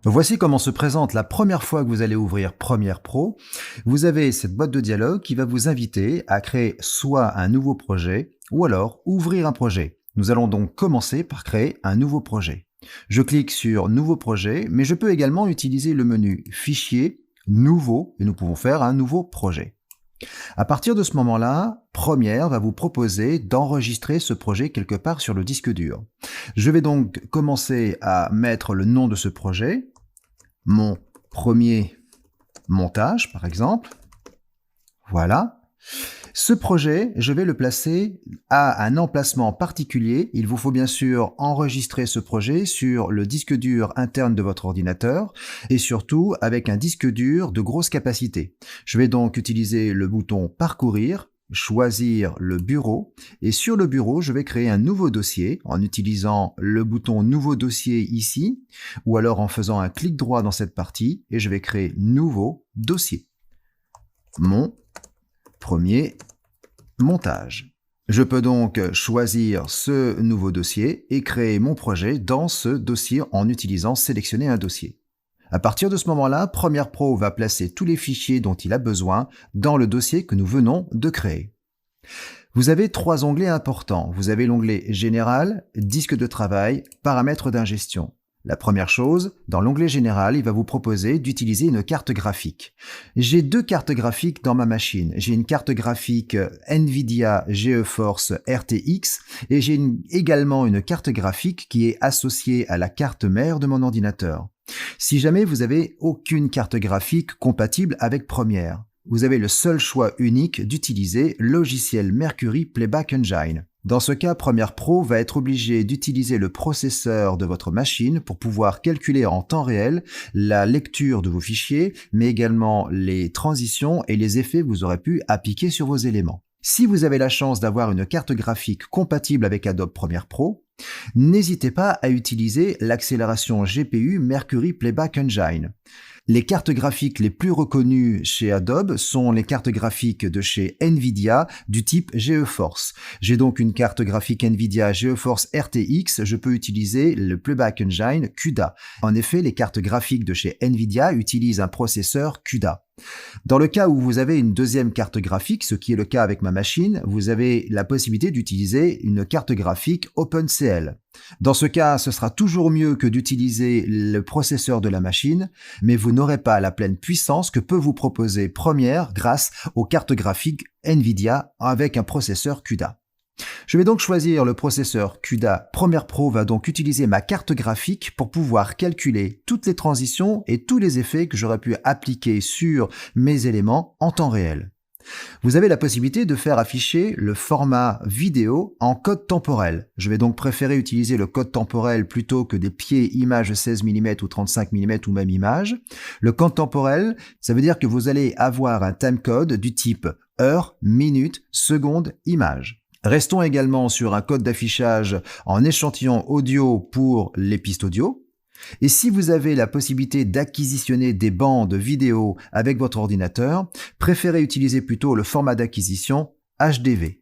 Voici comment se présente la première fois que vous allez ouvrir Premiere Pro. Vous avez cette boîte de dialogue qui va vous inviter à créer soit un nouveau projet ou alors ouvrir un projet. Nous allons donc commencer par créer un nouveau projet. Je clique sur Nouveau projet, mais je peux également utiliser le menu Fichier, Nouveau, et nous pouvons faire un nouveau projet. À partir de ce moment-là, Premiere va vous proposer d'enregistrer ce projet quelque part sur le disque dur. Je vais donc commencer à mettre le nom de ce projet, mon premier montage par exemple. Voilà. Ce projet, je vais le placer à un emplacement particulier. Il vous faut bien sûr enregistrer ce projet sur le disque dur interne de votre ordinateur et surtout avec un disque dur de grosse capacité. Je vais donc utiliser le bouton Parcourir, choisir le bureau et sur le bureau, je vais créer un nouveau dossier en utilisant le bouton Nouveau dossier ici ou alors en faisant un clic droit dans cette partie et je vais créer Nouveau dossier. Mon premier montage. Je peux donc choisir ce nouveau dossier et créer mon projet dans ce dossier en utilisant Sélectionner un dossier. À partir de ce moment-là, Premiere Pro va placer tous les fichiers dont il a besoin dans le dossier que nous venons de créer. Vous avez 3 onglets importants. Vous avez l'onglet Général, Disque de travail, Paramètres d'ingestion. La première chose, dans l'onglet Général, il va vous proposer d'utiliser une carte graphique. J'ai 2 cartes graphiques dans ma machine. J'ai une carte graphique NVIDIA GeForce RTX et j'ai également une carte graphique qui est associée à la carte mère de mon ordinateur. Si jamais vous n'avez aucune carte graphique compatible avec Premiere, vous avez le seul choix unique d'utiliser logiciel Mercury Playback Engine. Dans ce cas, Premiere Pro va être obligé d'utiliser le processeur de votre machine pour pouvoir calculer en temps réel la lecture de vos fichiers, mais également les transitions et les effets que vous aurez pu appliquer sur vos éléments. Si vous avez la chance d'avoir une carte graphique compatible avec Adobe Premiere Pro, n'hésitez pas à utiliser l'accélération GPU Mercury Playback Engine. Les cartes graphiques les plus reconnues chez Adobe sont les cartes graphiques de chez NVIDIA du type GeForce. J'ai donc une carte graphique NVIDIA GeForce RTX, je peux utiliser le Playback Engine CUDA. En effet, les cartes graphiques de chez NVIDIA utilisent un processeur CUDA. Dans le cas où vous avez une deuxième carte graphique, ce qui est le cas avec ma machine, vous avez la possibilité d'utiliser une carte graphique OpenCL. Dans ce cas, ce sera toujours mieux que d'utiliser le processeur de la machine, mais vous n'aurez pas la pleine puissance que peut vous proposer Premiere grâce aux cartes graphiques NVIDIA avec un processeur CUDA. Je vais donc choisir le processeur CUDA. Premiere Pro va donc utiliser ma carte graphique pour pouvoir calculer toutes les transitions et tous les effets que j'aurais pu appliquer sur mes éléments en temps réel. Vous avez la possibilité de faire afficher le format vidéo en code temporel. Je vais donc préférer utiliser le code temporel plutôt que des pieds images 16 mm ou 35 mm ou même image. Le code temporel, ça veut dire que vous allez avoir un timecode du type heure, minute, seconde, image. Restons également sur un code d'affichage en échantillon audio pour les pistes audio. Et si vous avez la possibilité d'acquisitionner des bandes vidéo avec votre ordinateur, préférez utiliser plutôt le format d'acquisition HDV.